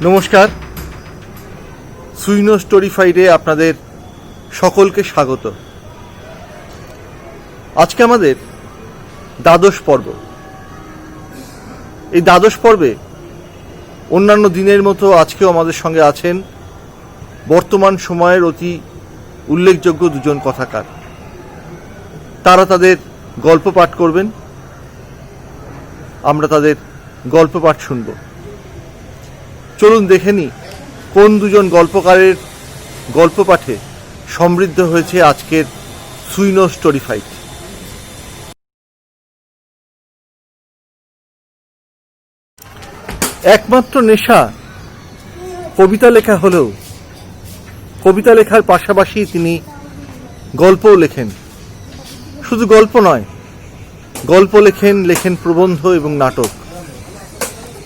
নমস্কার, সুইনো স্টোরিফাইডে আপনাদের সকলকে স্বাগত। আজকে আমাদের দ্বাদশ পর্ব। এই দ্বাদশ পর্বে অন্যান্য দিনের মতো আজকেও আমাদের সঙ্গে আছেন বর্তমান সময়ের অতি উল্লেখযোগ্য দুজন কথাকার। তারা তাদের গল্প পাঠ করবেন, আমরা তাদের গল্প পাঠ শুনব। চলুন দেখে নিই কোন দুজন গল্পকারের গল্প পাঠে সমৃদ্ধ হয়েছে আজকের সুইনো স্টোরিফাইড। একমাত্র নেশা কবিতা লেখা হলেও কবিতা লেখার পাশাপাশি তিনি গল্পও লেখেন। শুধু গল্প নয়, গল্প লেখেন প্রবন্ধ এবং নাটক।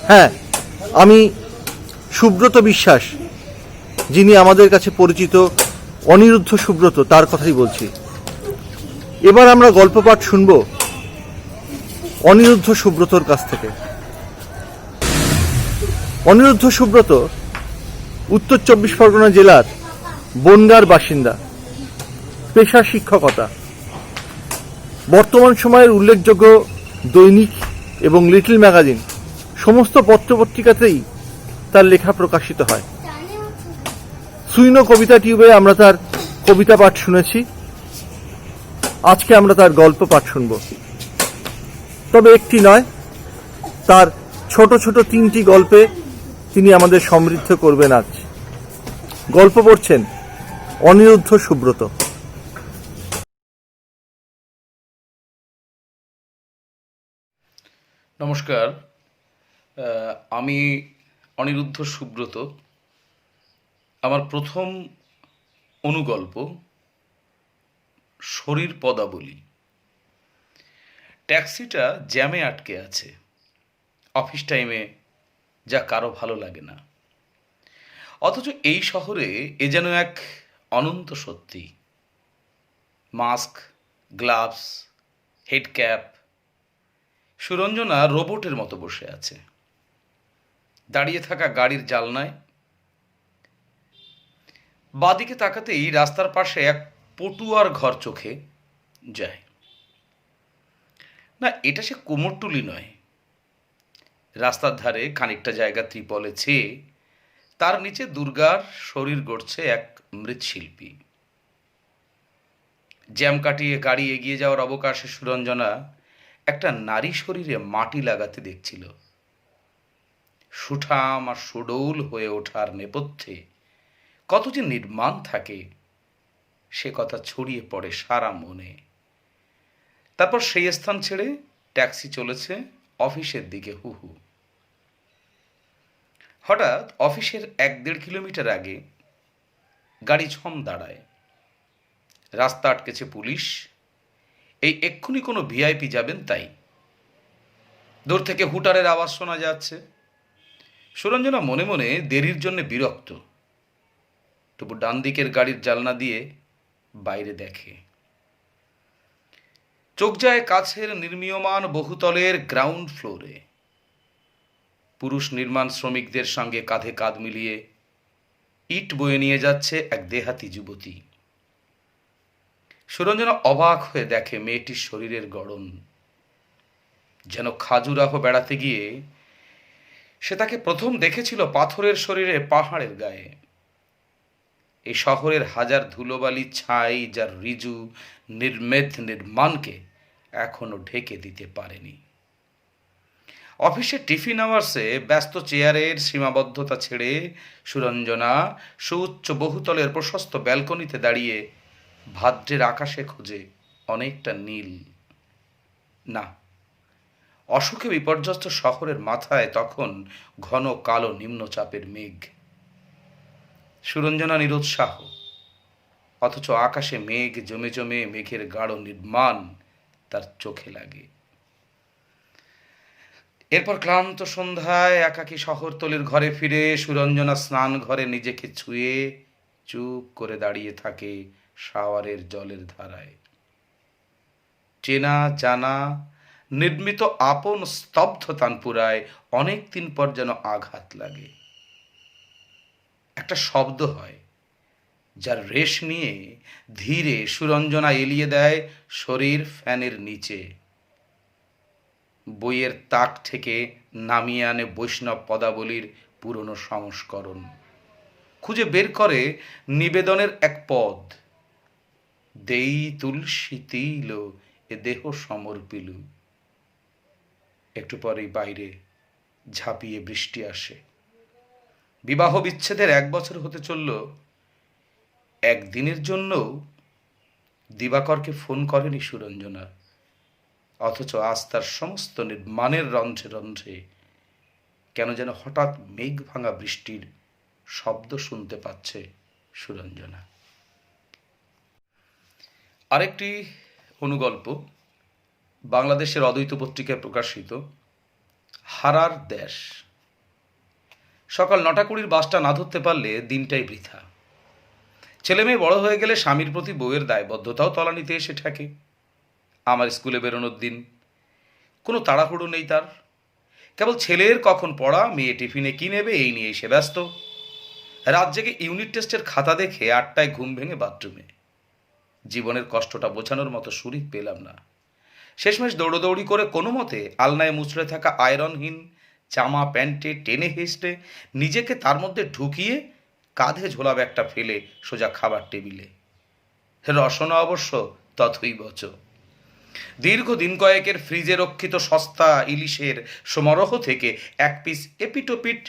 হ্যাঁ, আমি সুব্রত বিশ্বাস, যিনি আমাদের কাছে পরিচিত অনিরুদ্ধ সুব্রত, তার কথাই বলছি। এবার আমরা গল্প পাঠ শুনব অনিরুদ্ধ সুব্রতর কাছ থেকে। অনিরুদ্ধ সুব্রত উত্তর 24 পরগনা জেলার বনগাঁর বাসিন্দা, পেশা শিক্ষকতা। বর্তমান সময়ের উল্লেখযোগ্য দৈনিক এবং লিটল ম্যাগাজিন সমস্ত পত্রপত্রিকাতেই তার লেখা প্রকাশিত হয়। সুইনো কবিতা টিউবে আমরা তার কবিতা পাঠ শুনেছি, আজকে আমরা তার গল্প পাঠ শুনব। তবে একটি নয়, তার ছোট ছোট 3টি গল্পে তিনি আমাদের সমৃদ্ধ করবেন আজ। গল্প পড়ছেন অনিরুদ্ধ সুব্রত। নমস্কার, আমি অনিরুদ্ধ সুব্রত। আমার প্রথম অনুগল্প শরীর পদাবলী। ট্যাক্সিটা জ্যামে আটকে আছে, অফিস টাইমে, যা কারো ভালো লাগে না। অথচ এই শহরে এ যেন এক অনন্ত সত্যি। Mask, gloves, head cap. Suranjana রোবটের মতো বসে আছে দাঁড়িয়ে থাকা গাড়ির জানলায়। বাদিকে তাকাতেই রাস্তার পাশে এক পটুয়ার ঘর চোখে যায়। না, এটা সে কুমোরটুলি নয়। রাস্তার ধারে খানিকটা জায়গা ত্রিপলে ছেয়ে তার নিচে দুর্গার শরীর গড়ছে এক মৃৎশিল্পী। জ্যাম কাটিয়ে গাড়ি এগিয়ে যাওয়ার অবকাশে সুরঞ্জনা একটা নারী শরীরে মাটি লাগাতে দেখছিল। সুঠাম আর সুডৌল হয়ে ওঠার নেপথ্যে কত যে নির্মাণ থাকে, সে কথা ছড়িয়ে পড়ে সারা মনে। তারপর সেই স্থান ছেড়ে ট্যাক্সি চলেছে অফিসের দিকে হু হু। হঠাৎ অফিসের 1-1.5 কিলোমিটার আগে গাড়ি ঝম দাঁড়ায়। রাস্তা আটকেছে পুলিশ। এই এক্ষুনি কোনো ভিআইপি যাবেন তাই। দূর থেকে হুটারের আওয়াজ শোনা যাচ্ছে। সুরঞ্জনা মনে মনে দেরির জন্য বিরক্ত। তবু ডান দিকের গাড়ির জানলা দিয়ে বাইরে দেখে। চোখ যায় কাছের নির্মীয়মান বহুতলের গ্রাউন্ড ফ্লোরে। পুরুষ নির্মাণ শ্রমিকদের সঙ্গে কাঁধে কাঁধ মিলিয়ে ইট বয়ে নিয়ে যাচ্ছে এক দেহাতি যুবতী। সুরঞ্জনা অবাক হয়ে দেখে মেয়েটির শরীরের গড়ন। যেন খাজুরাহ বেড়াতে গিয়ে সে তাকে প্রথম দেখেছিল পাথরের শরীরে পাহাড়ের গায়ে। এই শহরের হাজার ধুলোবালি ছাই যার ঋজু নির্মেদ নির্মাণকে এখনো ঢেকে দিতে পারেনি। অফিসে টিফিন আওয়ার্সে ব্যস্ত চেয়ারের সীমাবদ্ধতা ছেড়ে সুরঞ্জনা সুউচ্চ বহুতলের প্রশস্ত ব্যালকনিতে দাঁড়িয়ে ভাদ্রের আকাশে খোঁজে অনেকটা নীল। না, অসুখে বিপর্যস্ত শহরের মাথায় তখন ঘন কালো নিম্নচাপের মেঘ। সুরঞ্জনা নিরুৎসাহ, অথচ আকাশে মেঘ জমে জমে মেঘের গাঢ় নির্মাণ তার চোখে লাগে। এরপর ক্লান্ত সন্ধ্যায় একাকী শহরতলির ঘরে ফিরে সুরঞ্জনা স্নান ঘরে নিজেকে ছুঁয়ে চুপ করে দাঁড়িয়ে থাকে শাওয়ারের জলের ধারায়। চেনা জানা নির্মিত আপন স্তব্ধ তানপুরায় অনেক দিন পর যেন আঘাত লাগে। একটা শব্দ হয়, যার রেশ নিয়ে ধীরে সুরঞ্জনা এলিয়ে দেয় শরীর ফ্যানের নিচে। বইয়ের তাক থেকে নামিয়ে আনে বৈষ্ণব পদাবলীর পুরনো সংস্করণ, খুঁজে বের করে নিবেদনের এক পদ, দেই তুলসী তিল এ দেহ সমর্পিলু। একটু পরেই বাইরে ঝাঁপিয়ে বৃষ্টি আসে। বিবাহ বিচ্ছেদের 1 বছর হতে চলল, একদিনের জন্য দিবাকরকে ফোন করেনি সুরঞ্জনা। অথচ আজ তার সমস্ত নির্মাণের রন্ধ্রে রন্ধ্রে কেন যেন হঠাৎ মেঘ ভাঙা বৃষ্টির শব্দ শুনতে পাচ্ছে সুরঞ্জনা। আরেকটি অনুগল্প বাংলাদেশের অদ্বৈত পত্রিকায় প্রকাশিত, হারার দেশ। সকাল 9:20 বাসটা না ধরতে পারলে দিনটাই বৃথা। ছেলে মেয়ে বড় হয়ে গেলে স্বামীর প্রতি বউয়ের দায়বদ্ধতাও তলানিতে এসে ঠেকে। আমার স্কুলে বেরোনোর দিন, কোনো তাড়াহুড়ো নেই তার, কেবল ছেলের কখন পড়া, মেয়ে টিফিনে কি নেবে এই নিয়েই সে ব্যস্ত। রাত জেগে ইউনিট টেস্টের খাতা দেখে 8টায় ঘুম ভেঙে বাথরুমে। জীবনের কষ্টটা বোঝানোর মতো সুরিত পেলাম না। শেষমেশ দৌড়োদৌড়ি করে কোনো মতে আলনায় মুচড়ে থাকা আয়রনহীন জামা প্যান্টে টেনে হেসটে নিজেকে তার মধ্যে ঢুকিয়ে কাঁধে ঝোলা ব্যাগটা ফেলে সোজা খাবার টেবিলে। রসনা অবশ্য তথই বচ। দীর্ঘ দিন কয়েকের ফ্রিজে রক্ষিত সস্তা ইলিশের সমারোহ থেকে 1 পিস এপিটোপিট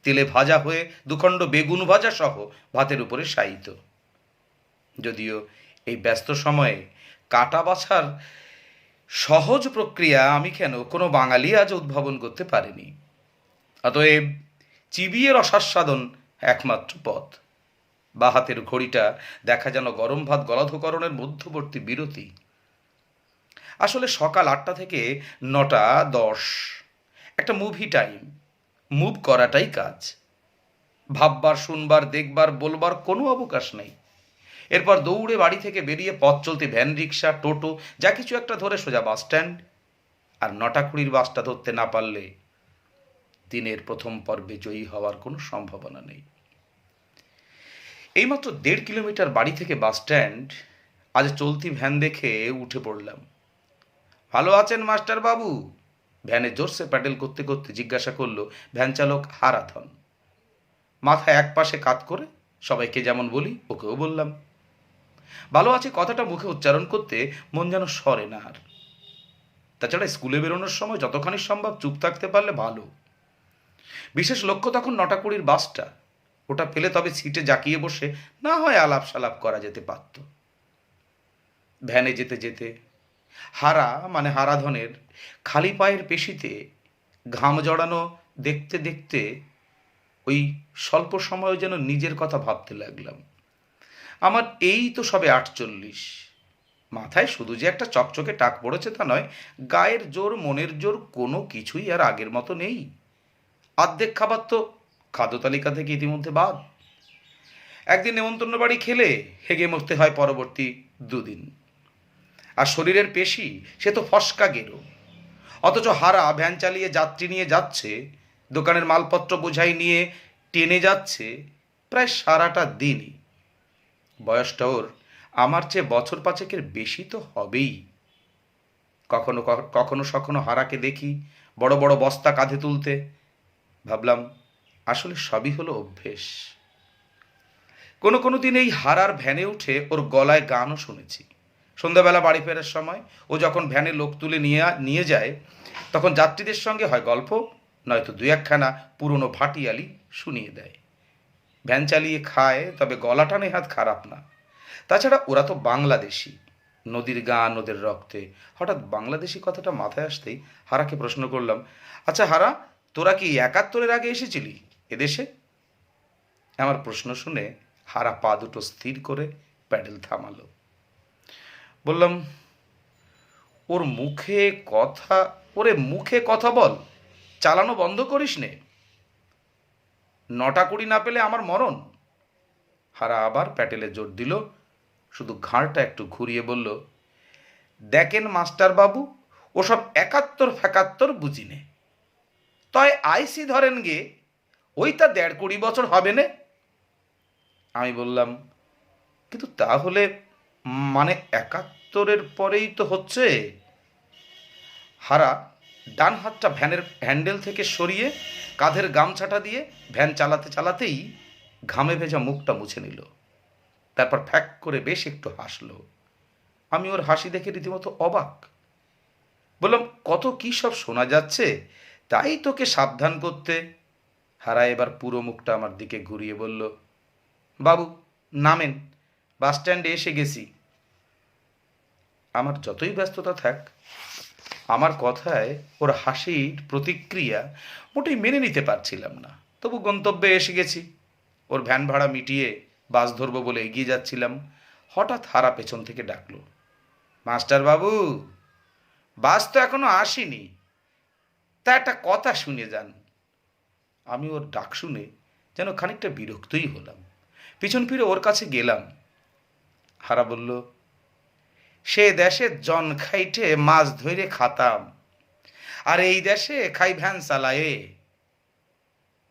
তেলে ভাজা হয়ে 2 খণ্ড বেগুন ভাজা সহ ভাতের উপরে শায়িত। যদিও এই ব্যস্ত সময়ে কাটা বাছার সহজ প্রক্রিয়া আমি কেন কোনো বাঙালি আজ উদ্ভাবন করতে পারিনি। অতএব চিবিয়ে রসাস্বাদন একমাত্র পথ। বা হাতের ঘড়িটা দেখা যেন গরম ভাত গলাধকরণের মধ্যবর্তী বিরতি। আসলে সকাল 8টা থেকে 9:10 একটা মুভি টাইম। মুভ করাটাই কাজ। ভাববার, শুনবার, দেখবার, বলবার কোনো অবকাশ নেই। এরপর দৌড়ে বাড়ি থেকে বেরিয়ে পথ চলতি ভ্যান, রিক্সা, টোটো যা কিছু একটা ধরে সোজা বাস স্ট্যান্ড। আর 9:20 বাসটা ধরতে না পারলে দিনের প্রথম পর্বে জয়ী হওয়ার কোনো সম্ভাবনা নেই। এইমাত্র 1.5 কিলোমিটার বাড়ি থেকে বাস স্ট্যান্ড। আজ চলতি ভ্যান দেখে উঠে পড়লাম। ভালো আছেন মাস্টার বাবু? ভ্যানে জোরসে প্যাডেল করতে করতে জিজ্ঞাসা করলো ভ্যান চালক হারাধন। মাথা এক পাশে কাত করে সবাইকে যেমন বলি ওকেও বললাম। ভালো আছে কথাটা মুখে উচ্চারণ করতে মন যেন সরে না আর। তাছাড়া স্কুলে বেরোনোর সময় যতখানি সম্ভব চুপ থাকতে পারলে ভালো। বিশেষ লক্ষ্য তখন 9:20 বাসটা। ওটা পেলে তবে সিটে জাকিয়ে বসে না হয় আলাপ সালাপ করা যেতে পারত। ভ্যানে যেতে যেতে হারা মানে হারাধনের খালি পায়ের পেশিতে ঘাম জড়ানো দেখতে দেখতে ওই স্বল্প সময়ে যেন নিজের কথা ভাবতে লাগলাম। আমার এই তো সবে 48। মাথায় শুধু যে একটা চকচকে টাক পড়েছে তা নয়, গায়ের জোর, মনের জোর কোনো কিছুই আর আগের মতো নেই। অর্ধেক খাবার তো খাদ্য তালিকা থেকে ইতিমধ্যে বাদ। একদিন নেমন্তন্ন বাড়ি খেলে হেগে মরতে হয় পরবর্তী 2 দিন। আর শরীরের পেশি সে তো ফসকা গেরো। অথচ হারা ভ্যান চালিয়ে যাত্রী নিয়ে যাচ্ছে, দোকানের মালপত্র বোঝাই নিয়ে টেনে যাচ্ছে প্রায় সারাটা দিনই। বয়সটা ওর আমার চেয়ে বছর 5-এর বেশি তো হবেই। কখনো সখনো হারাকে দেখি বড় বড় বস্তা কাঁধে তুলতে। ভাবলাম আসলে সবই হলো অভ্যেস। কোনো দিন এই হারার ভ্যানে উঠে ওর গলায় গানও শুনেছি। সন্ধ্যাবেলা বাড়ি ফেরার সময় ও যখন ভ্যানে লোক তুলে নিয়ে যায়, তখন যাত্রীদের সঙ্গে হয় গল্প, নয়তো 2-1খানা পুরনো ভাটিয়ালি শুনিয়ে দেয়। ভ্যান চালিয়ে খায়, তবে গলাটা নেহাত খারাপ না। তাছাড়া ওরা তো বাংলাদেশি, নদীর গান ওদের রক্তে। হঠাৎ বাংলাদেশি কথাটা মাথায় আসতেই হারাকে প্রশ্ন করলাম, আচ্ছা হারা, তোরা কি 71-এর আগে এসেছিলি এদেশে? আমার প্রশ্ন শুনে হারা পা দুটো স্থির করে প্যাডেল থামালো। বললাম, ওরে মুখে কথা বল, চালানো বন্ধ করিস নে। 9:20 না পেলে আমার মরণ। হারা আবার প্যাডেলে জোর দিল, শুধু ঘাড়টা একটু ঘুরিয়ে বলল, দেখেন মাস্টার বাবু, ওসব 71-74 বুঝি নে। তয় আইসি ধরেন গে, ওই তা 20 বছর হবে নে। আমি বললাম, কিন্তু তাহলে মানে 71-এর পরেই তো হচ্ছে। হারা ডান হাতটা ভ্যানের হ্যান্ডেল থেকে সরিয়ে কাঁধের গামছাটা দিয়ে ভ্যান চালাতে চালাতেই ঘামে ভেজা মুখটা মুছে নিল। তারপর ফ্যাক করে বেশ একটু হাসলো। আমি ওর হাসি দেখে রীতিমতো অবাক। বললাম, কত কি সব শোনা যাচ্ছে, তাই তোকে সাবধান করতে। হারা এবার পুরো মুখটা আমার দিকে ঘুরিয়ে বলল, বাবু নামেন, বাস স্ট্যান্ডে এসে গেছি। আমার যতই ব্যস্ততা থাক, আমার কথায় ওর হাসির প্রতিক্রিয়া মোটেই মেনে নিতে পারছিলাম না। তবু গন্তব্যে এসে গেছি। ওর ভ্যান ভাড়া মিটিয়ে বাস ধরবো বলে এগিয়ে যাচ্ছিলাম, হঠাৎ হারা পেছন থেকে ডাকলো, মাস্টার বাবু, বাস তো এখনো আসেনি, তা একটা কথা শুনে যান। আমি ওর ডাক শুনে যেন খানিকটা বিরক্তই হলাম। পিছন ফিরে ওর কাছে গেলাম। হারা বলল, সে দেশে জন খাইটে মাছ ধরে খাতাম, আর এই দেশে খাই ভ্যান চালায়ে।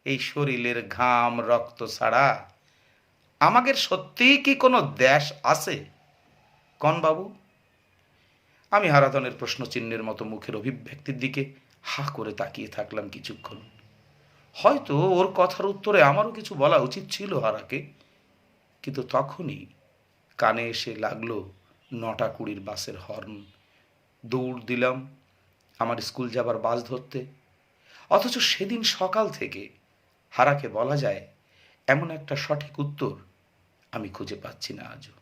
এই শরীরের ঘাম রক্ত ছাড়া আমাদের সত্যিই কি কোনো দেশ আছে কন বাবু? আমি হারাধনের প্রশ্নচিহ্নের মতো মুখের অভিব্যক্তির দিকে হা করে তাকিয়ে থাকলাম কিছুক্ষণ। হয়তো ওর কথার উত্তরে আমারও কিছু বলা উচিত ছিল হারাকে, কিন্তু তখনই কানে এসে লাগলো 9:20 বাসের হর্ন। দৌড় দিলাম আমার স্কুল যাবার বাস ধরতে। অথচ সেদিন সকাল থেকে হারাকে বলা যায় এমন একটা সঠিক উত্তর আমি খুঁজে পাচ্ছি না আজও।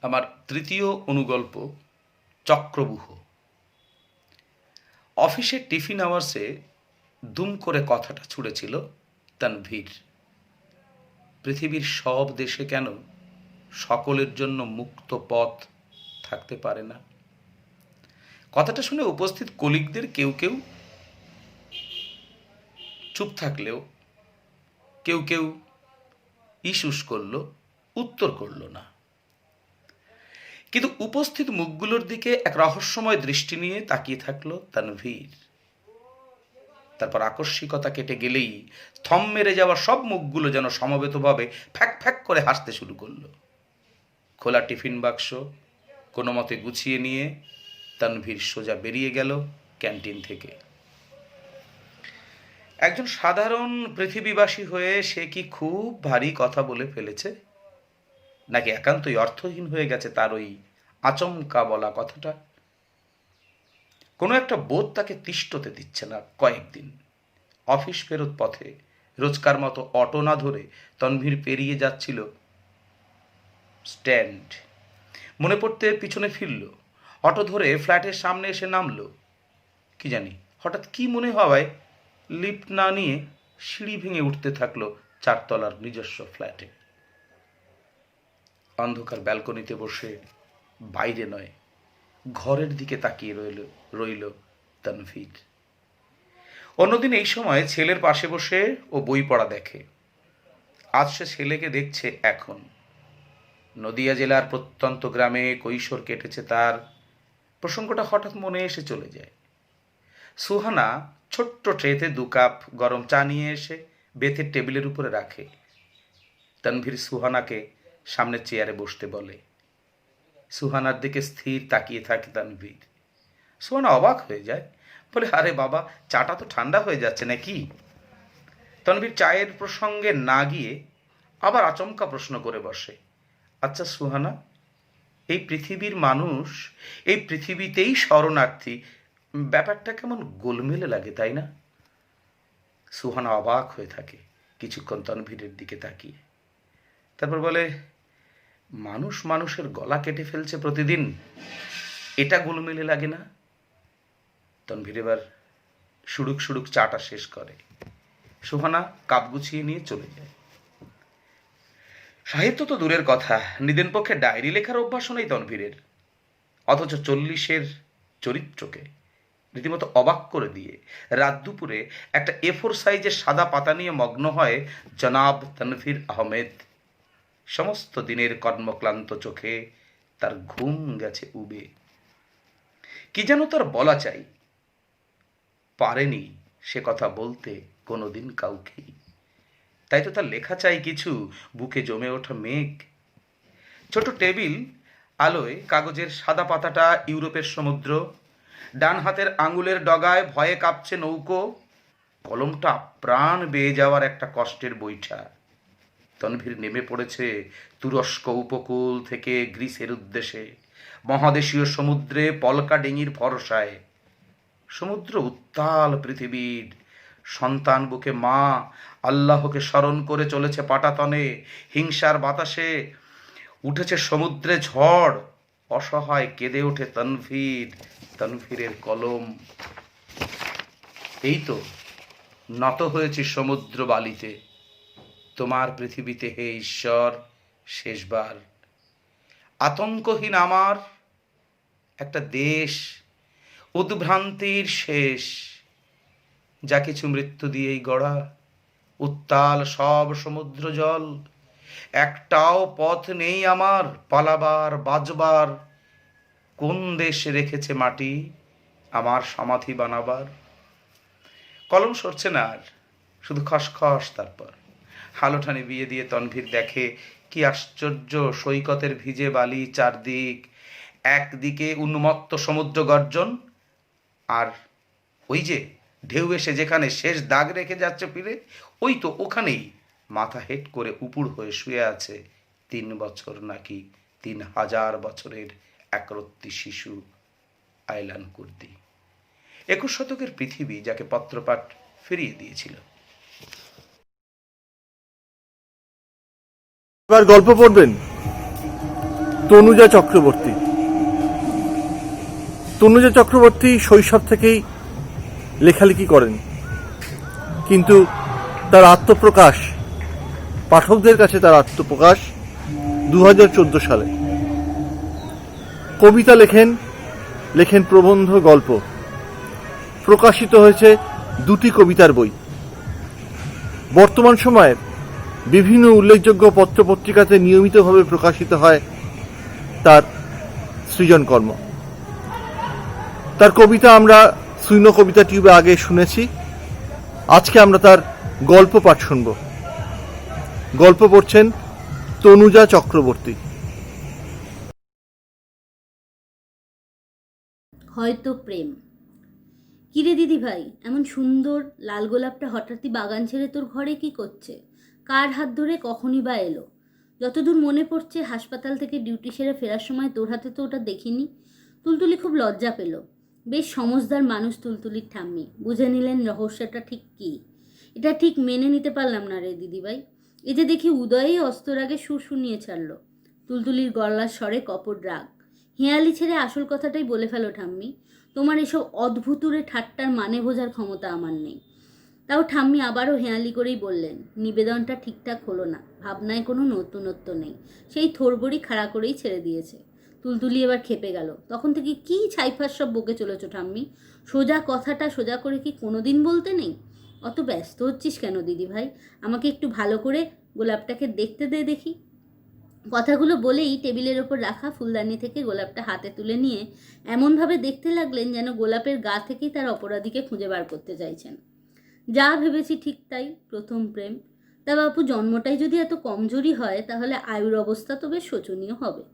আমার তৃতীয় অনুগল্প, চক্রব্যূহ। অফিসের টিফিন আওয়ার্সে দুম করে কথাটা ছুড়েছিল তানভীর, পৃথিবীর সব দেশে কেন সকলের জন্য মুক্ত পথ থাকতে পারে না? কথাটা শুনে উপস্থিত কলিগদের কেউ কেউ চুপ থাকলেও কেউ কেউ ইস্যুস করল, উত্তর করল না। কিন্তু উপস্থিত মুখগুলোর দিকে এক রহস্যময় দৃষ্টি নিয়ে তাকিয়ে থাকলো তানভীর। তারপর আকস্মিকতা কেটে গেলেই থম মেরে যাওয়া সব মুখগুলো যেন সমবেতভাবে ফ্যাক ফ্যাক করে হাসতে শুরু করলো। খোলা টিফিন বাক্স কোনো মতে গুছিয়ে নিয়ে তানভীর সোজা বেরিয়ে গেল ক্যান্টিন থেকে। একজন সাধারণ পৃথিবীবাসী হয়ে সে কি খুব ভারী কথা বলে ফেলেছে, নাকি একান্তই অর্থহীন হয়ে গেছে তার ওই আচমকা বলা কথাটা? কোনো একটা বোধ তাকে তিষ্ঠতে দিচ্ছে না কয়েকদিন। অফিস ফেরত পথে রোজকার মতো অটো না ধরে তানভীর পেরিয়ে যাচ্ছিল স্ট্যান্ড। মনে পড়তে পিছনে ফিরল, অটো ধরে ফ্ল্যাটের সামনে এসে নামলো। কি জানি হঠাৎ কি মনে হওয়ায় লিফট না নিয়ে সিঁড়ি ভেঙে উঠতে থাকলো 4 তলার নিজস্ব ফ্ল্যাটে। অন্ধকার ব্যালকনিতে বসে বাইরে নয় ঘরের দিকে তাকিয়ে রইল তানভীর। অন্যদিন এই সময় ছেলের পাশে বসে ও বই পড়া দেখে, আজ সে ছেলেকে দেখছে এখন। নদিয়া জেলার প্রত্যন্ত গ্রামে কৈশোর কেটেছে তার, প্রসঙ্গটা হঠাৎ মনে এসে চলে যায়। সুহানা ছোট্ট ট্রেতে 2 কাপ গরম চা নিয়ে এসে বেতের টেবিলের উপরে রাখে। তানভীর সুহানাকে সামনের চেয়ারে বসতে বলে। সুহানার দিকে স্থির তাকিয়ে থাকে তানভীর। সুহানা অবাক হয়ে যায়, বলে, আরে বাবা, চাটা তো ঠান্ডা হয়ে যাচ্ছে নাকি? তানভীর চায়ের প্রসঙ্গে না গিয়ে আবার আচমকা প্রশ্ন করে বসে, আচ্ছা সুহানা, এই পৃথিবীর মানুষ, এই পৃথিবীতেই শরণার্থী, ব্যাপারটা কেমন গোলমেলে লাগে, তাই না? সুহানা অবাক হয়ে থাকে কিছুক্ষণ তানভীরের দিকে তাকিয়ে। তারপর বলে, মানুষ মানুষের গলা কেটে ফেলছে প্রতিদিন, এটা গোলমেলে লাগে না? তানভীর এবার সুড়ুক সুড়ুক চাটা শেষ করে। সুহানা কাপ গুছিয়ে নিয়ে চলে যায়। সাহিত্য তো দূরের কথা, নিদেন পক্ষে ডায়েরি লেখার অভ্যাসও নেই তানভীরের। অথচ 40-এর চরিত্রকে রীতিমতো অবাক করে দিয়ে রাত দুপুরে একটা A4 সাইজের সাদা পাতা নিয়ে মগ্ন হয় জনাব তানভীর আহমেদ। সমস্ত দিনের কর্মক্লান্ত চোখে তার ঘুম গেছে উবে। কি যেন তার বলা চাই, পারেনি সে কথা বলতে কোনোদিন কাউকেই। তাই তো তার লেখা চাই কিছু বুকে জমে ওঠা মেঘ। ছোট টেবিল, আলোয় কাগজের সাদা পাতাটা ইউরোপের সমুদ্র, ডান হাতের আঙুলের ডগায় ভয়ে কাঁপছে নৌকো, কলমটা প্রাণ বেয়ে যাওয়ার একটা কষ্টের বৈঠা। তনভীর নেমে পড়েছে তুরস্ক উপকূল থেকে গ্রিসের উদ্দেশ্যে, মহাদেশীয় সমুদ্রে পলকা ডিঙির ভরসায়। সমুদ্র উত্তাল পৃথিবীর, সন্তান বুকে মা আল্লাহকে স্মরণ করে চলেছে পাটাতনে, হিংসার বাতাসে উঠেছে সমুদ্রে ঝড়, অসহায় কেঁদে ওঠে তনভীর, তনভীরের কলম। এই তো নত হয়েছি সমুদ্র বালিতে, তোমার পৃথিবীতে হে ঈশ্বর শেষবার। আতঙ্কহীন আমার একটা দেশ, উদ্ভ্রান্তির শেষ, যা কিছু মৃত্যু দিয়েই গড়া, উত্তাল সব সমুদ্র জল। একটাও পথ নেই আমার পালাবার বাজবার, কোন দেশ রেখেছে মাটি আমার সমাধি বানাবার। কলম সরছে না আর, শুধু খসখস। তারপর হালোঠানি বিয়ে দিয়ে তনভীর দেখে কি আশ্চর্য, সৈকতের ভিজে বালি চারদিক, একদিকে উন্মত্ত সমুদ্র গর্জন, আর ওই যে ঢেউ এসে যেখানে শেষ দাগ রেখে যাচ্ছে ফিরে, ওই তো ওখানেই মাথা হেট করে উপুড় হয়ে শুয়ে আছে 3 বছর নাকি 3000 বছরের একরত্তি শিশু আয়লান কুর্দি। 21 শতকের পৃথিবী যাকে পত্রপাঠ ফিরিয়ে দিয়েছিল। এবার গল্প পড়বেন তনুজা চক্রবর্তী। তনুজা চক্রবর্তী শৈশব থেকেই লেখালেখি করেন, কিন্তু তার আত্মপ্রকাশ, পাঠকদের কাছে তার আত্মপ্রকাশ 2014 সালে। কবিতা লেখেন, লেখেন প্রবন্ধ, গল্প। প্রকাশিত হয়েছে 2টি কবিতার বই। বর্তমান সময়ের বিভিন্ন উল্লেখযোগ্য পত্রপত্রিকাতে নিয়মিতভাবে প্রকাশিত হয় তার সৃজনকর্ম। তার কবিতা আমরা শূন্য কবিতা টিউবে আগে শুনেছি, আজকে আমরা তার গল্প পাঠ শুনব। গল্প পড়ছেন তনুজা চক্রবর্তী। হয়তো প্রেম। কিরে দিদি ভাই, এমন সুন্দর লাল গোলাপটা হঠাৎই বাগান ছেড়ে তোর ঘরে কি করছে? কার হাত ধরে কখনই বা এলো? যতদূর মনে পড়ছে হাসপাতাল থেকে ডিউটি সেরে ফেরার সময় তোর হাতে তো ওটা দেখিনি। তুলতুলি খুব লজ্জা পেল। বেশ সমজদার মানুষ তুলতুলির ঠাম্মি, বুঝে নিলেন রহস্যটা ঠিক কী। এটা ঠিক মেনে নিতে পারলাম না রে দিদিভাই। এ যে দেখি উদয়েই অস্তর আগে সুর শুনিয়ে ছাড়ল। তুলতুলির গলার স্বরে কপট রাগ। হেঁয়ালি ছেড়ে আসল কথাটাই বলে ফেলো ঠাম্মি, তোমার এসব অদ্ভুতুরে ঠাট্টার মানে বোঝার ক্ষমতা আমার নেই। তাও ঠাম্মি আবারও হেঁয়ালি করেই বললেন, নিবেদনটা ঠিকঠাক হলো না, ভাবনায় কোনো নতুনত্ব নেই, সেই থোড়বড়ি খাড়া করেই ছেড়ে দিয়েছে। তুলতুলি এবার খেপে গেল। তখন থেকে কী ছাইফাস সব বকে চলেছ ঠাম্মি? সোজা কথাটা সোজা করে কি কোনো দিন বলতে নেই? অত ব্যস্ত হচ্ছিস কেন দিদি ভাই? আমাকে একটু ভালো করে গোলাপটাকে দেখতে দে দেখি। কথাগুলো বলেই টেবিলের ওপর রাখা ফুলদানি থেকে গোলাপটা হাতে তুলে নিয়ে এমনভাবে দেখতে লাগলেন যেন গোলাপের গা থেকেই তার অপরাধীকে খুঁজে বার করতে চাইছেন। যা ভেবেছি ঠিক তাই, প্রথম প্রেম। তা বাপু, জন্মটাই যদি এত কমজোরি হয় তাহলে আয়ুর অবস্থা তো বেশ শোচনীয় হবে।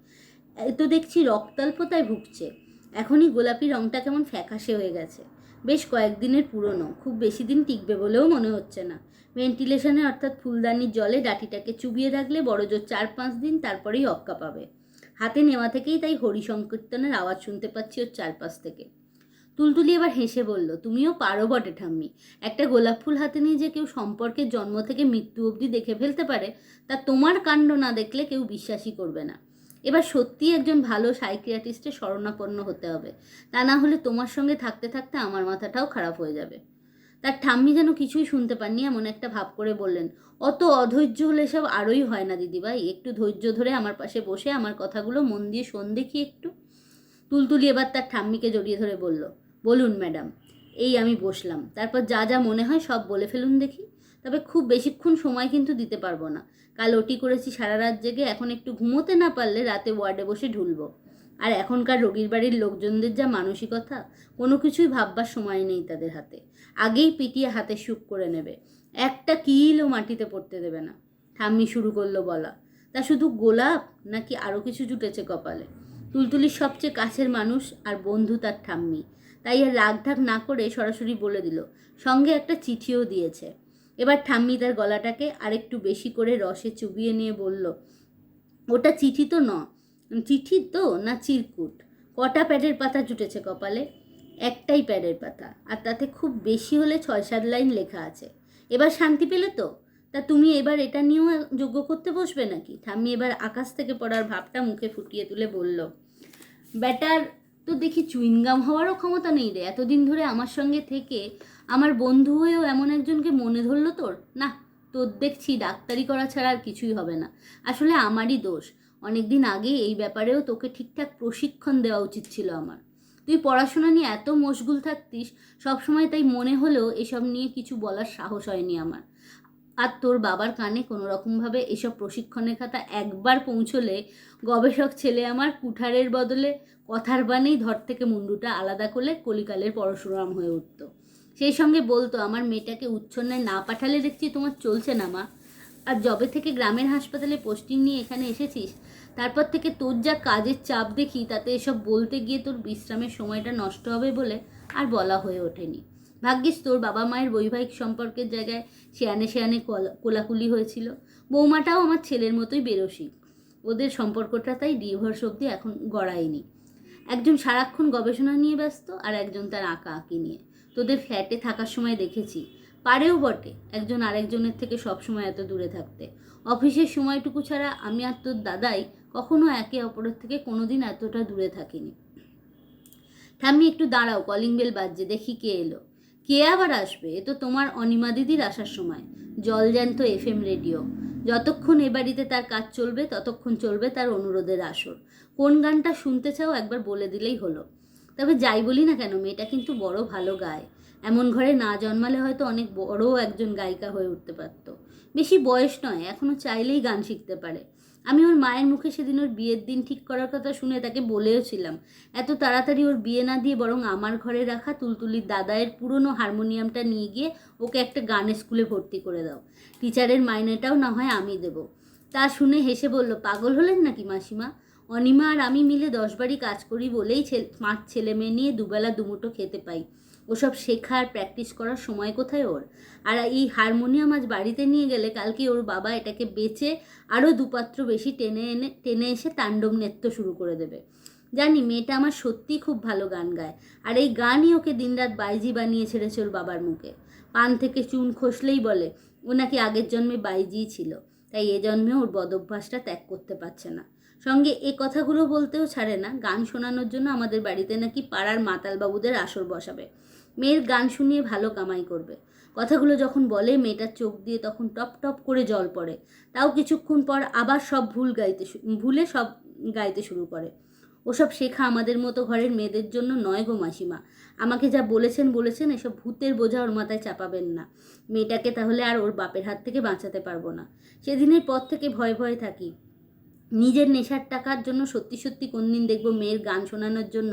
এত দেখছি রক্তাল্পতায় ভুগছে। এখনই গোলাপি রঙটা কেমন ফ্যাকাশে হয়ে গেছে, বেশ কয়েকদিনের পুরনো, খুব বেশি দিন টিকবে বলেও মনে হচ্ছে না। ভেন্টিলেশনে অর্থাৎ ফুলদানির জলে ডাঁটিটাকে চুবিয়ে রাখলে বড়জোর 4-5 দিন, তারপরেই অক্কা পাবে। হাতে নেওয়া থেকেই তাই হরি সংকীর্তনের আওয়াজ শুনতে পাচ্ছি ওর চারপাশ থেকে। তুলতুলি এবার হেসে বলল, তুমিও পারো বটে ঠাম্মি। একটা গোলাপ ফুল হাতে নিয়ে যে কেউ সম্পর্কের জন্ম থেকে মৃত্যু অবধি দেখে ফেলতে পারে, তা তোমার কাণ্ড না দেখলে কেউ বিশ্বাসই করবে না। এবার সত্যিই একজন ভালো সাইকিয়াট্রিস্টের শরণাপন্ন হতে হবে, তা না হলে তোমার সঙ্গে থাকতে থাকতে আমার মাথাটাও খারাপ হয়ে যাবে। তার ঠাম্মি যেন কিছুই শুনতে পাননি, এমন একটা ভাব করে বললেন, অত অধৈর্য হলে সব আরোই হয় না দিদিভাই। একটু ধৈর্য ধরে আমার পাশে বসে আমার কথাগুলো মন দিয়ে শোন দেখি একটু। তুলতুলি এবার তার ঠাম্মিকে জড়িয়ে ধরে বলল, বলুন ম্যাডাম। এই আমি বসলাম, তারপর যা যা মনে হয় সব বলে ফেলুন দেখি। তবে খুব বেশিক্ষণ সময় কিন্তু দিতে পারবো না। কাল ওটি করেছি সারা রাত জেগে, এখন একটু ঘুমোতে না পারলে রাতে ওয়ার্ডে বসে ঢুলবো। আর এখনকার রোগীর বাড়ির লোকজনদের যা মানসিকতা, কোনো কিছুই ভাববার সময় নেই তাদের হাতে। আগেই পিটিয়ে হাতে সুখ করে নেবে, একটা কিলও মাটিতে পড়তে দেবে না। ঠাম্মি শুরু করলো বলা। তা শুধু গোলাপ নাকি আরও কিছু জুটেছে কপালে? তুলতুলির সবচেয়ে কাছের মানুষ আর বন্ধু তার ঠাম্মি, তাই আর রাগঢাক না করে সরাসরি বলে দিল, সঙ্গে একটা চিঠিও দিয়েছে। এবার ঠাম্মি তার গলাটাকে আরেকটু বেশি করে রসে চুবিয়ে নিয়ে বলল, ওটা চিঠি তো চিঠি তো না চিরকুট? কটা প্যাডের পাতা জুটেছে কপালে? একটাই প্যাডের পাতা, আর তাতে খুব বেশি হলে 6-7 লাইন লেখা আছে। এবার শান্তি পেলে তো? তা তুমি এবার এটা নিয়েও যোগ্য করতে বসবে নাকি? ঠাম্মি এবার আকাশ থেকে পড়ার ভাবটা মুখে ফুটিয়ে তুলে বলল, ব্যাটার তো দেখি চুইংগাম হওয়ারও ক্ষমতা নেই রে। এতদিন ধরে আমার সঙ্গে থেকে আমার বন্ধু হয়েও এমন একজনকে মনে ধরলো তোর? না, তোর দেখছি ডাক্তারি করা ছাড়া আর কিছুই হবে না। আসলে আমারই দোষ, অনেকদিন আগে এই ব্যাপারেও তোকে ঠিকঠাক প্রশিক্ষণ দেওয়া উচিত ছিল আমার। তুই পড়াশোনা নিয়ে এত মশগুল থাকতিস সবসময়, তাই মনে হলেও এসব নিয়ে কিছু বলার সাহস হয়নি আমার। আর তোর বাবার কানে কোনো রকমভাবে এসব প্রশিক্ষণের খাতা একবার পৌঁছলে গবেষক ছেলে আমার কুঠারের বদলে কথার বানেই ধর থেকে মুন্ডুটা আলাদা করলে কলিকালের পরশুরাম হয়ে উঠত। সেই সঙ্গে বলতো, আমার মেয়েটাকে উচ্ছন্নায় না পাঠালে দেখছি তোমার চলছে না মা। আর যবে থেকে গ্রামের হাসপাতালে পোস্টিং নিয়ে এখানে এসেছিস তারপর থেকে তোর যা কাজের চাপ দেখি, তাতে এসব বলতে গিয়ে তোর বিশ্রামের সময়টা নষ্ট হবে বলে আর বলা হয়ে ওঠেনি। ভাগ্যিস তোর বাবা মায়ের বৈবাহিক সম্পর্কের জায়গায় শেয়ানে শেয়ানে কোলাকুলি হয়েছিল। বৌমাটাও আমার ছেলের মতোই বেরসিক, ওদের সম্পর্কটা তাই ডিভোর্স অবধি এখন গড়ায়নি। একজন সারাক্ষণ গবেষণা নিয়ে ব্যস্ত, আর একজন তার আঁকা আঁকি নিয়ে। তোদের ফ্ল্যাটে থাকার সময় দেখেছি, পারেও বটে একজন আরেকজনের থেকে সবসময় এত দূরে থাকতে। অফিসের সময়টুকু ছাড়া আমি আর তোর দাদাই কখনো একে অপরের থেকে কোনোদিন এতটা দূরে থাকিনি। ঠাম্মি, একটু দাঁড়াও, কলিং বেল বাজছে, দেখি কে এলো। কে আবার আসবে? এ তো তোমার অনিমা দিদির আসার সময়। জলজ্যান্ত FM রেডিও। যতক্ষণ এ বাড়িতে তার কাজ চলবে ততক্ষণ চলবে তার অনুরোধের আসর। কোন গানটা শুনতে চাও একবার বলে দিলেই হলো। তবে যাই বলি না কেন, মেয়েটা কিন্তু বড় ভালো গায়। এমন ঘরে না জন্মালে হয়তো অনেক বড় একজন গায়িকা হয়ে উঠতে পারত। বেশি বয়স নয়, এখনও চাইলেই গান শিখতে পারে। আমি ওর মায়ের মুখে সেদিন ওর বিয়ের দিন ঠিক করার কথা শুনে তাকে বলেওছিলাম, এত তাড়াতাড়ি ওর বিয়ে না দিয়ে বরং আমার ঘরে রাখা তুলতুলির দাদায়ের পুরনো হারমোনিয়ামটা নিয়ে গিয়ে ওকে একটা গানের স্কুলে ভর্তি করে দাও। টিচারের মাইনেটাও না হয় আমি দেবো। তা শুনে হেসে বলল, পাগল হলেন নাকি মাসিমা? অনিমা আর আমি মিলে 10 বাড়ি কাজ করি বলেই 5 ছেলে মেয়ে নিয়ে দুবেলা দুমুঠো খেতে পাই। ওসব শেখা আর প্র্যাকটিস করার সময় কোথায় ওর? আর এই হারমোনিয়াম আজ বাড়িতে নিয়ে গেলে কালকে ওর বাবা এটাকে বেচে আরও 2 পাত্র বেশি টেনে এসে তাণ্ডব নৃত্য শুরু করে দেবে। জানি মেয়েটা আমার সত্যিই খুব ভালো গান গায়, আর এই গানই ওকে দিনরাত বাইজি বানিয়ে ছেড়েছে ওর বাবার মুখে। পান থেকে চুন খসলেই বলে ও নাকি আগের জন্মে বাইজিই ছিল, তাই এ জন্মে ওর বদভ্যাসটা ত্যাগ করতে পারছে না। সঙ্গে এ কথাগুলো বলতেও ছাড়ে না, গান শোনানোর জন্য আমাদের বাড়িতে নাকি পাড়ার মাতালবাবুদের আসর বসাবে। মেয়ের গান শুনিয়ে ভালো কামাই করবে। কথাগুলো যখন বলে মেয়েটার চোখ দিয়ে তখন টপ টপ করে জল পড়ে। তাও কিছুক্ষণ পর আবার সব ভুলে সব গাইতে শুরু করে। ওসব শেখা আমাদের মতো ঘরের মেয়েদের জন্য নয় গো মাসিমা। আমাকে যা বলেছেন এসব ভূতের বোঝা ওর মাথায় চাপাবেন না। মেয়েটাকে তাহলে আর ওর বাপের হাত থেকে বাঁচাতে পারবো না। সেদিনের পর থেকে ভয়ে ভয়ে থাকি। নিজের নেশার টাকার জন্য সত্যি সত্যি কোনদিন দেখব মেয়ের গান শোনানোর জন্য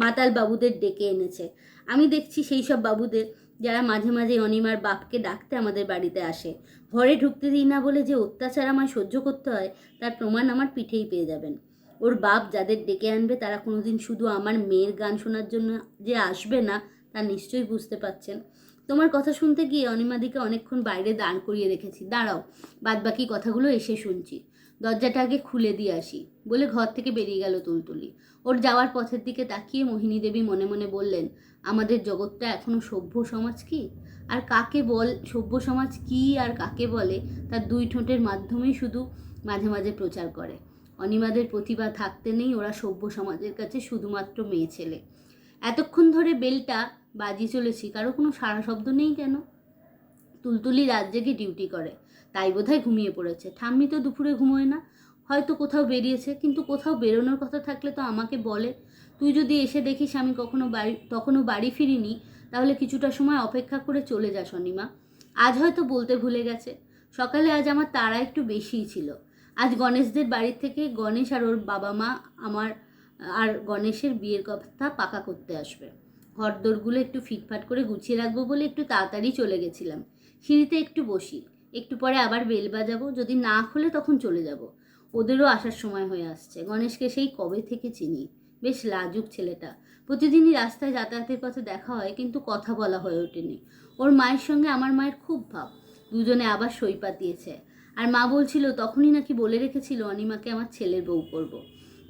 মাতাল বাবুদের ডেকে এনেছে। আমি দেখছি সেই সব বাবুদের যারা মাঝে মাঝে অনিমার বাপকে ডাকতে আমাদের বাড়িতে আসে। ঘরে ঢুকতে দিই না বলে যে অত্যাচার আমায় সহ্য করতে হয় তার প্রমাণ আমার পিঠেই পেয়ে যাবেন। ওর বাপ যাদের ডেকে আনবে তারা কোনোদিন শুধু আমার মেয়ের গান শোনার জন্য যে আসবে না তা নিশ্চয়ই বুঝতে পারছেন। তোমার কথা শুনতে গিয়ে অনিমাদিকে অনেকক্ষণ বাইরে দাঁড় করিয়ে রেখেছি, দাঁড়াও বাদবাকি কথাগুলো এসে শুনছি। দরজাটা আগে খুলে দিয়ে আসি বলে ঘর থেকে বেরিয়ে গেল তুলতুলি। ওর যাওয়ার পথের দিকে তাকিয়ে মোহিনী দেবী মনে মনে বললেন, আমাদের জগৎটা এখনো সভ্য সমাজ কি আর কাকে সভ্য সমাজ কি আর কাকে বলে তার 2 ঠোঁটের মাধ্যমেই শুধু মাঝে মাঝে প্রচার করে। অনিমাদের প্রতিভা থাকতে নেই ওরা সভ্য সমাজের কাছে শুধুমাত্র মেয়ে ছেলে। এতক্ষণ ধরে বেলটা বাজিয়ে চলেছি, কারো কোনো সারা শব্দ নেই কেন? তুলতুলি রাত জেগে ডিউটি করে, তাই বোধহয় ঘুমিয়ে পড়েছে। ঠাম্মি তো দুপুরে ঘুমোয় না, হয়তো কোথাও বেরিয়েছে। কিন্তু কোথাও বেরোনোর কথা থাকলে তো আমাকে বলে। তুই যদি এসে দেখিস আমি তখনও বাড়ি ফিরিনি, তাহলে কিছুটা সময় অপেক্ষা করে চলে যাস অনিমা। আজ হয়তো বলতে ভুলে গেছে। সকালে আজ আমার তাড়া একটু বেশিই ছিল। আজ গণেশদের বাড়ির থেকে গণেশ আর ওর বাবা মা আমার আর গণেশের বিয়ের কথা পাকা করতে আসবে। ঘরদোরগুলো একটু ফিটফাট করে গুছিয়ে রাখবো বলে একটু তাড়াতাড়ি চলে গেছিলাম। সিঁড়িতে একটু বসি, একটু পরে আবার বেল বাজাবো, যদি না খোলে তখন চলে যাব। ওদেরও আসার সময় হয়ে আসছে। গণেশকে সেই কবে থেকে চিনি, বেশ লাজুক ছেলেটা। প্রতিদিনই রাস্তায় যাতায়াতের পথে দেখা হয়, কিন্তু কথা বলা হয়ে ওঠেনি। ওর মায়ের সঙ্গে আমার মায়ের খুব ভাব, দুজনে আবার সই পাতিয়েছে। আর মা বলছিল তখনই নাকি বলে রেখেছিল অনিমাকে আমার ছেলের বউ করব।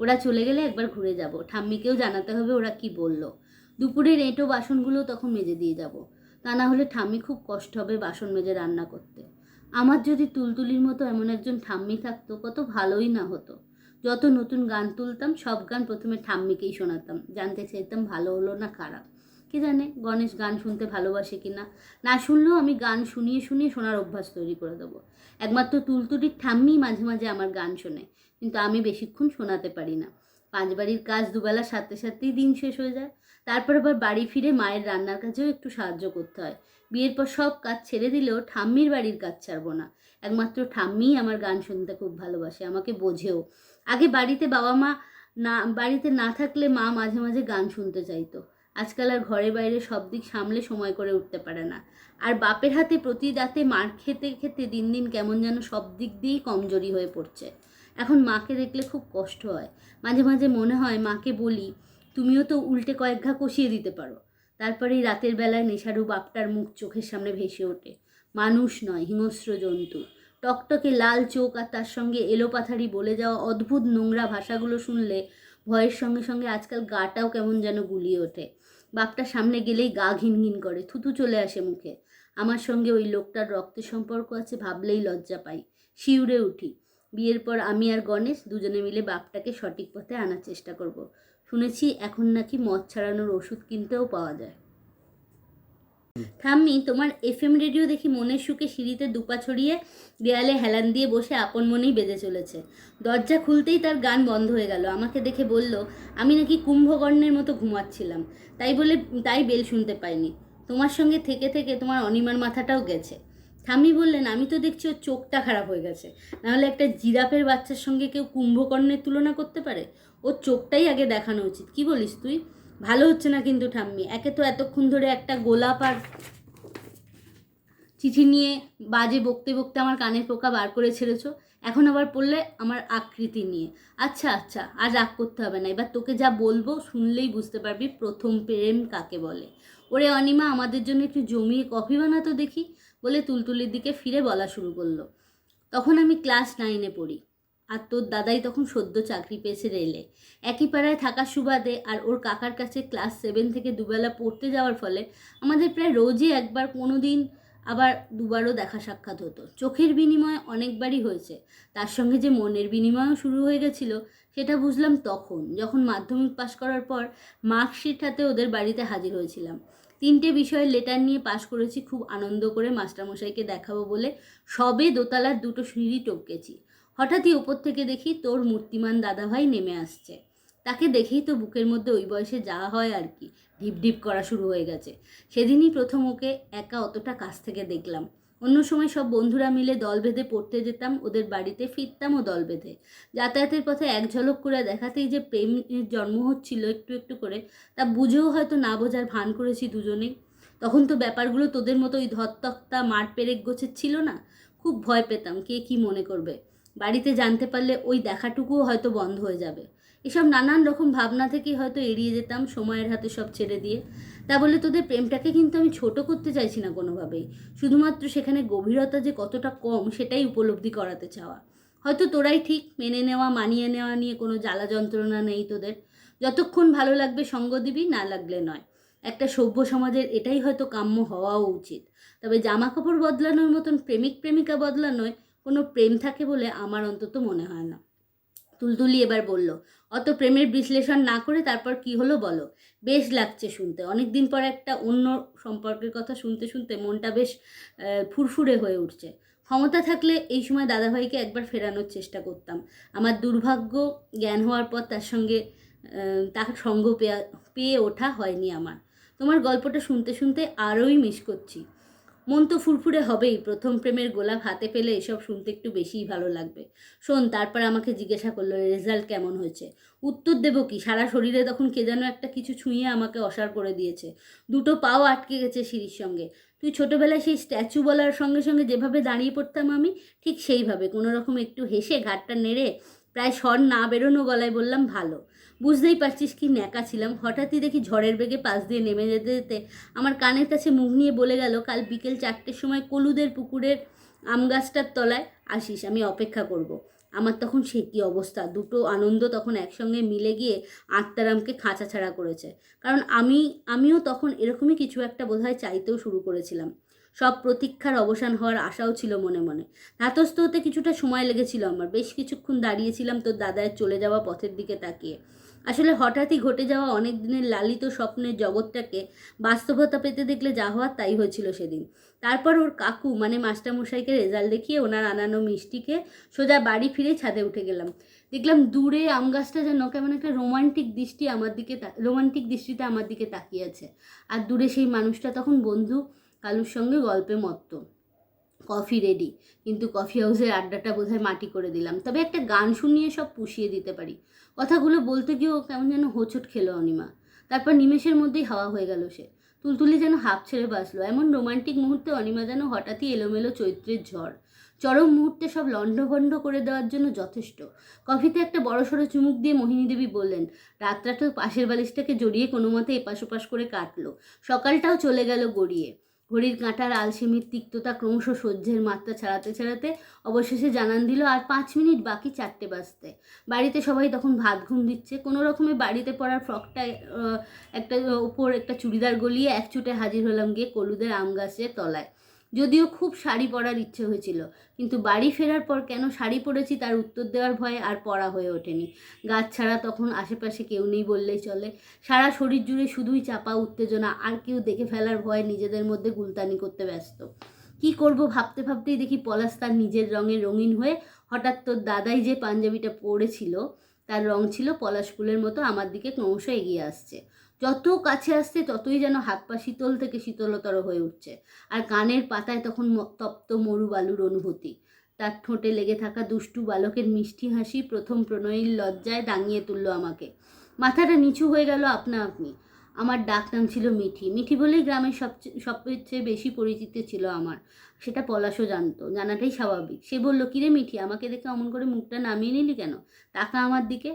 ওরা চলে গেলে একবার ঘুরে যাব, ঠাম্মিকেও জানাতে হবে ওরা কি বলল। দুপুরের এঁটো বাসনগুলো তখন মেজে দিয়ে যাব, তা না হলে ঠাম্মি খুব কষ্ট হবে বাসন মেজে রান্না করতে। আমার যদি তুলতুলির মতো এমন একজন ঠাম্মি থাকতো কত ভালোই না হতো। যত নতুন গান তুলতাম সব গান প্রথমে ঠাম্মিকেই শোনাতাম, জানতে চাইতাম ভালো হলো না খারাপ। কে জানে গণেশ গান শুনতে ভালোবাসে কিনা, না শুনলেও আমি গান শুনিয়ে শুনিয়ে শোনার অভ্যাস তৈরি করে দেবো। একমাত্র তুলতুলির ঠাম্মি মাঝে মাঝে আমার গান শোনে, কিন্তু আমি বেশিক্ষণ শোনাতে পারি না। 5 বাড়ির কাজ দুবেলা সারতে সারতেই দিন শেষ হয়ে যায়। তারপর আবার বাড়ি ফিরে মায়ের রান্নার কাজেও একটু সাহায্য করতে হয়। বিয়ের পর সব কাজ ছেড়ে দিলেও ঠাম্মির বাড়ির কাজ ছাড়বো না। একমাত্র ঠাম্মিই আমার গান শুনতে খুব ভালোবাসে, আমাকে বোঝেও। আগে বাড়িতে বাড়িতে না থাকলে মা মাঝে মাঝে গান শুনতে চাইতো। আজকাল আর ঘরে বাইরে সব দিক সামলে সময় করে উঠতে পারে না। আর বাপের হাতে প্রতি রাতে মার খেতে খেতে দিন দিন কেমন যেন সব দিক দিয়েই কমজোরি হয়ে পড়ছে। এখন মাকে দেখলে খুব কষ্ট হয়। মাঝে মাঝে মনে হয় মাকে বলি, তুমিও তো উল্টে কয়েক ঘা কষিয়ে দিতে পারো। তারপরেই রাতের বেলায় নেশারু বাপটার মুখ চোখের সামনে ভেসে ওঠে। মানুষ নয়, হিংস্র জন্তু। টকটকে লাল চোখ আর তার সঙ্গে এলোপাথারি বলে যাওয়া অদ্ভুত নোংরা ভাষাগুলো শুনলে ভয়ের সঙ্গে সঙ্গে আজকাল গাটাও কেমন যেন গুলিয়ে ওঠে। বাপটার সামনে গেলেই গা ঘিনঘিন করে, থুতু চলে আসে মুখে। আমার সঙ্গে ওই লোকটার রক্তের সম্পর্ক আছে ভাবলেই লজ্জা পাই, শিউরে উঠি। বিয়ের পর আমি আর গণেশ দুজনে মিলে বাপটাকে সঠিক পথে আনার চেষ্টা করব। শুনেছি এখন নাকি মদ ছাড়ানোর ওষুধ কিনতেও পাওয়া যায়। ঠাম্মি, তোমার FM রেডিও দেখি মনের সুখে সিঁড়িতে দুপা ছড়িয়ে দেয়ালে হেলান দিয়ে বসে আপন মনেই বেজে চলেছে। দরজা খুলতেই তার গান বন্ধ হয়ে গেল। আমাকে দেখে বলল আমি নাকি কুম্ভকর্ণের মতো ঘুমাচ্ছিলাম, তাই বেল শুনতে পাইনি। তোমার সঙ্গে থেকে থেকে তোমার অনিমার মাথাটাও গেছে। ঠাম্মি বললেন, আমি তো দেখছি ওর চোখটা খারাপ হয়ে গেছে, নাহলে একটা জিরাফের বাচ্চার সঙ্গে কেউ কুম্ভকর্ণের তুলনা করতে পারে? ওর চোখটাই আগে দেখানো উচিত। কি বলিস তুই? ভালো হচ্ছে না কিন্তু ঠাম্মি। একে তো এতক্ষণ ধরে একটা গোলাপ আর চিঠি নিয়ে বাজে বকতে বকতে আমার কানের পোকা বার করে ছেড়েছো, এখন আবার পড়লে আমার আকৃতি নিয়ে। আচ্ছা আচ্ছা, আর রাগ করতে হবে না, এবার তোকে যা বলবো শুনলেই বুঝতে পারবি প্রথম প্রেম কাকে বলে। ওরে অনিমা, আমাদের জন্য একটু জমিয়ে কফি বানাতো দেখি, বলে তুলতুলির দিকে ফিরে বলা শুরু করলো। তখন আমি ক্লাস 9-এ পড়ি, আর তোর দাদাই তখন সদ্য চাকরি পেয়েছে রেলে। একই পাড়ায় থাকার সুবাদে আর ওর কাকার কাছে ক্লাস 7 থেকে দুবেলা পড়তে যাওয়ার ফলে আমাদের প্রায় রোজই একবার, কোনো দিন আবার দুবারও দেখা সাক্ষাৎ হতো। চোখের বিনিময় অনেকবারই হয়েছে, তার সঙ্গে যে মনের বিনিময়ও শুরু হয়ে গেছিল সেটা বুঝলাম তখন, যখন মাধ্যমিক পাশ করার পর মার্কশিট হাতে ওদের বাড়িতে হাজির হয়েছিলাম। 3টে বিষয়ের লেটার নিয়ে পাশ করেছি খুব আনন্দ করে, মাস্টারমশাইকে দেখাবো বলে সবে দোতলার 2টো সিঁড়ি টপকেছি। হঠাৎই ওপর থেকে দেখি তোর মূর্তিমান দাদাভাই নেমে আসছে। তাকে দেখেই তো বুকের মধ্যে ওই বয়সে যা হয় আর কি, ঢিপ ঢিপ করা শুরু হয়ে গেছে। সেদিনই প্রথম ওকে একা অতটা কাছ থেকে দেখলাম। অন্য সময় সব বন্ধুরা মিলে দল বেঁধে পড়তে যেতাম ওদের বাড়িতে, ফিরতামও দল বেঁধে। যাতায়াতের পথে এক ঝলক করে দেখাতেই যে প্রেমের জন্ম হচ্ছিল একটু একটু করে, তা বুঝেও হয়তো না বোঝার ভান করেছি দুজনেই। তখন তো ব্যাপারগুলো তোদের মতো ওই ধরতক্তা মার পেরেক গোছের ছিল না। খুব ভয় পেতাম কে কি মনে করবে, বাড়িতে জানতে পারলে ওই দেখাটুকুও হয়তো বন্ধ হয়ে যাবে। এসব নানান রকম ভাবনা থেকেই হয়তো এড়িয়ে যেতাম সময়ের হাতে সব ছেড়ে দিয়ে। তা বলে তোদের প্রেমটাকে কিন্তু আমি ছোট করতে চাইছি না কোনোভাবেই, শুধুমাত্র সেখানে গভীরতা যে কতটা কম সেটাই উপলব্ধি করাতে চাওয়া। হয়তো তোরাই ঠিক, মেনে নেওয়া মানিয়ে নেওয়া নিয়ে কোনো জ্বালা যন্ত্রণা নেই তোদের। যতক্ষণ ভালো লাগবে সঙ্গ দিবি, না লাগলে নয়। একটা সভ্য সমাজের এটাই হয়তো কাম্য হওয়াও উচিত। তবে জামা কাপড় বদলানোর মতন প্রেমিক প্রেমিকা বদলানোয় কোনো প্রেম থাকে বলে আমার অন্তত মনে হয় না। তুলতুলি এবার বলল, অত প্রেমের বিশ্লেষণ না করে তারপর কি হলো বলো। বেশ লাগছে শুনতে, অনেক দিন পর একটা অন্য সম্পর্কের কথা শুনতে শুনতে মনটা বেশ ফুরফুরে হয়ে উঠছে। ক্ষমতা থাকলে এই সময় দাদাভাইকে একবার ফেরানোর চেষ্টা করতাম। আমার দুর্ভাগ্য, জ্ঞান হওয়ার পর তার সঙ্গ পেয়ে ওঠা হয়নি আমার। তোমার গল্পটা শুনতে শুনতে আরোই মিস করছি। মন তো ফুরফুরে হবেই, প্রথম প্রেমের গোলাপ হাতে পেলে এসব শুনতে একটু বেশিই ভালো লাগবে। শোন, তারপর আমাকে জিজ্ঞাসা করলো রেজাল্ট কেমন হয়েছে। উত্তর দেবো কি, সারা শরীরে তখন কে যেন একটা কিছু ছুঁয়ে আমাকে অসাড় করে দিয়েছে। দুটো পাও আটকে গেছে সিঁড়ির সঙ্গে। তুই ছোটোবেলায় সেই স্ট্যাচু বলার সঙ্গে সঙ্গে যেভাবে দাঁড়িয়ে পড়তাম আমি, ঠিক সেইভাবে কোনো রকম একটু হেসে ঘাটটা নেড়ে প্রায় স্বর না বেরোনো গলায় বললাম, ভালো। বুঝতেই পারছিস কি ন্যাকা ছিলাম। হঠাৎই দেখি ঝড়ের বেগে পাশ দিয়ে নেমে যেতে যেতে আমার কানের কাছে মুখ নিয়ে বলে গেল, কাল বিকেল 4টের সময় কলুদের পুকুরের আম গাছটার তলায় আসিস, আমি অপেক্ষা করব। আমার তখন সে কী অবস্থা, দুটো আনন্দ তখন একসঙ্গে মিলে গিয়ে আত্মারামকে খাঁচা ছাড়া করেছে। কারণ আমিও তখন এরকমই কিছু একটা বোধহয় চাইতেও শুরু করেছিলাম। সব প্রতীক্ষার অবসান হওয়ার আশাও ছিল মনে মনে। ধাতস্থ হতে কিছুটা সময় লেগেছিল আমার। বেশ কিছুক্ষণ দাঁড়িয়েছিলাম তোর দাদায়ের চলে যাওয়া পথের দিকে তাকিয়ে। আসলে হঠাৎই ঘটে যাওয়া অনেক দিনের লালিত স্বপ্নের জগৎটাকে বাস্তবতা পেতে দেখলে যা হওয়ার তাই হয়েছিল সেদিন। তারপর ওর কাকু মানে মাস্টারমশাইকে রেজাল্ট দেখিয়ে ওনার আনানো মিষ্টিকে সোজা বাড়ি ফিরে ছাদে উঠে গেলাম। দেখলাম দূরে আম গাছটা যেন কেমন একটা রোমান্টিক দৃষ্টিতে আমার দিকে তাকিয়ে আছে। আর দূরে সেই মানুষটা তখন বন্ধু কালুর সঙ্গে গল্পে মত্ত। কফি রেডি, কিন্তু কফি হাউসের আড্ডাটা বোধহয় মাটি করে দিলাম। তবে একটা গান শুনিয়ে সব পুষিয়ে দিতে পারি। কথাগুলো বলতে গিয়েও কেমন যেন হোঁচট খেলো অনিমা। তারপর নিমেষের মধ্যেই হাওয়া হয়ে গেল সে। তুলতুলি যেন হাঁপ ছেড়ে বাঁচলো। এমন রোমান্টিক মুহূর্তে অনিমা যেন হঠাৎই এলোমেলো চৈত্রের ঝড়। চরম মুহূর্তে সব লণ্ডভণ্ড করে দেওয়ার জন্য যথেষ্ট। কফিতে একটা বড়সড় চুমুক দিয়ে মোহিনী দেবী বললেন, রাতটা তো পাশের বালিশটাকে জড়িয়ে কোনো মতে এপাশ ওপাশ করে কাটলো। সকালটাও চলে গেল গড়িয়ে। ঘড়ির কাঁটার আলসেমির তিক্ততা ক্রমশ সহ্যের মাত্রা ছাড়াতে ছাড়াতে অবশেষে জানান দিল আর 5 মিনিট বাকি 4টে বাজতে। বাড়িতে সবাই তখন ভাত ঘুম দিচ্ছে। কোনো রকমে বাড়িতে পড়ার ফ্রকটা একটা ওপর একটা চুড়িদার গলিয়ে একচুটে হাজির হলাম গিয়ে কলুদের আম গাছের তলায়। যদিও খুব শাড়ি পরার ইচ্ছে হয়েছিল, কিন্তু বাড়ি ফেরার পর কেন শাড়ি পরেছি তার উত্তর দেওয়ার ভয়ে আর পরা হয়ে ওঠেনি। গাছ ছাড়া তখন আশেপাশে কেউ নেই বললেই চলে। সারা শরীর জুড়ে শুধুই চাপা উত্তেজনা, আর কেউ দেখে ফেলার ভয়ে নিজেদের মধ্যে গুলতানি করতে ব্যস্ত। কি করব ভাবতে ভাবতেই দেখি পলাশ তার নিজের রঙে রঙিন হয়ে হঠাৎ তোর দাদাই যে পাঞ্জাবিটা পরেছিল তার রং ছিল পলাশ ফুলের মতো আমার দিকে ক্রমশ এগিয়ে আসছে। যত কাছে আসছে ততই যেন হাত পা শীতল থেকে শীতলতর হয়ে উঠছে। আর কানের পাতায় তখন তপ্ত মরু বালুর অনুভূতি। তার ঠোঁটে লেগে থাকা দুষ্টু বালকের মিষ্টি হাসি প্রথম প্রণয়ীর লজ্জায় দাঙিয়ে তুলল আমাকে। মাথাটা নিচু হয়ে গেল আপনা আপনি। আমার ডাক নাম ছিল মিঠি। মিঠি বলেই গ্রামের সবচেয়ে বেশি পরিচিত ছিল আমার। সেটা পলাশও জানতো, জানাটাই স্বাভাবিক। সে বলল, কিরে মিঠি, আমাকে দেখে অমন করে মুখটা নামিয়ে নিলি কেন? তাকা আমার দিকে।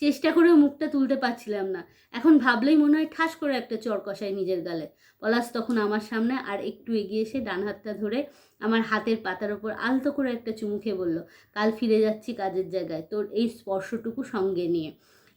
চেষ্টা করেও মুখটা তুলতে পারছিলাম না। এখন ভাবলেই মনে হয় ঠাস করে একটা চর কষায় নিজের গালে। পলাশ তখন আমার সামনে আর একটু এগিয়ে এসে ডান হাতটা ধরে আমার হাতের পাতার ওপর আলতো করে একটা চুমু খেয়ে বলল, কাল ফিরে যাচ্ছি কাজের জায়গায়, তোর এই স্পর্শটুকু সঙ্গে নিয়ে।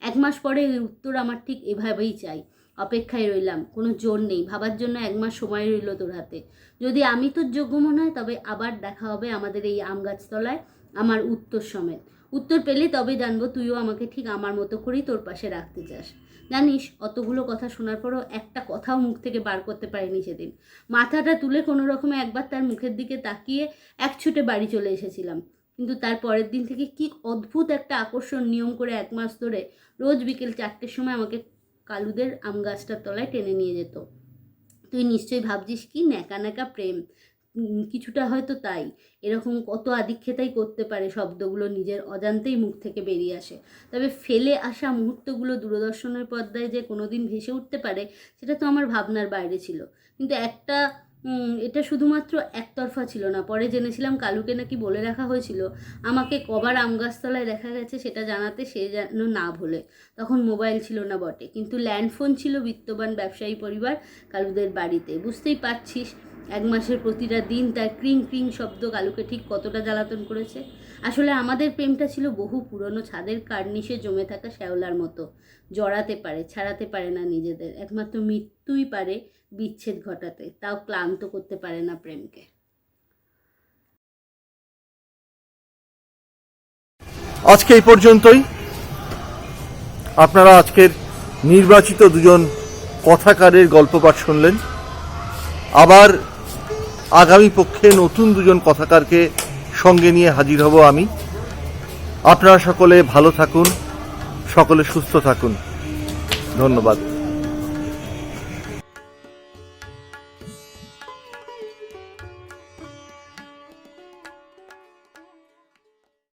1 মাস পরে এই উত্তর আমার ঠিক এভাবেই চাই। অপেক্ষায় রইলাম, কোনো জোর নেই। ভাবার জন্য 1 মাস সময় রইল তোর হাতে। যদি আমি তোর যোগ্য মনে হয় তবে আবার দেখা হবে আমাদের এই আম গাছতলায়, আমার উত্তর সমেত। উত্তর পেলে তবে জানবো তুইও আমাকে ঠিক আমার মতো করেই তোর পাশে রাখতে চাস। জানিস, অতগুলো কথা শোনার পরও একটা কথাও মুখ থেকে বার করতে পারিনি সেদিন। মাথাটা তুলে কোনো রকমে একবার তার মুখের দিকে তাকিয়ে এক ছুটে বাড়ি চলে এসেছিলাম। কিন্তু তার পরের দিন থেকে কি অদ্ভুত একটা আকর্ষণ নিয়ম করে 1 মাস ধরে রোজ বিকেল 4টের সময় আমাকে কালুদের আম গাছটার তলায় টেনে নিয়ে যেত। তুই নিশ্চয়ই ভাবছিস কি ন্যাকা ন্যাকা প্রেম, কিছুটা হয়তো তাই। এরকম কত আদিক্ষেতাই করতে পারে শব্দগুলো নিজের অজান্তেই মুখ থেকে বেরিয়ে আসে। তবে ফেলে আসা মুহূর্তগুলো দূরদর্শনের পর্দায় যে কোনোদিন ভেসে উঠতে পারে সেটা তো আমার ভাবনার বাইরে ছিল। কিন্তু এটা শুধুমাত্র একতরফা ছিল না। পরে জেনেছিলাম কালুকে নাকি বলে রাখা হয়েছিল আমাকে কবার আম গাছতলায় দেখা গেছে সেটা জানাতে, সে যেন না ভোলে। তখন মোবাইল ছিল না বটে, কিন্তু ল্যান্ডফোন ছিল বিত্তবান ব্যবসায়ী পরিবার কালুদের বাড়িতে। বুঝতেই পারছিস 1 মাসের প্রতিটা দিন তার ক্রিং ক্রিং শব্দ কালুকে ঠিক কতটা জ্বালাতন করেছে। আসলে আমাদের প্রেমটা ছিল বহু পুরনো ছাদের কার্নিশে জমে থাকা শ্যাওলার মতো। জড়াতে পারে, ছাড়াতে পারে না নিজেদের। একমাত্র মৃত্যুই পারে বিচ্ছেদ ঘটাতে, তাও ক্লান্ত করতে পারে না প্রেমকে। আজকে এই পর্যন্তই। আপনারা আজকের নির্বাচিত 2জন কথাকারের গল্পপাঠ শুনলেন। আবার আগামী পক্ষে নতুন 2জন কথাকারকে সঙ্গে নিয়ে হাজির হব আমি। আপনারা সকলে ভালো থাকুন, সকলে সুস্থ থাকুন। ধন্যবাদ।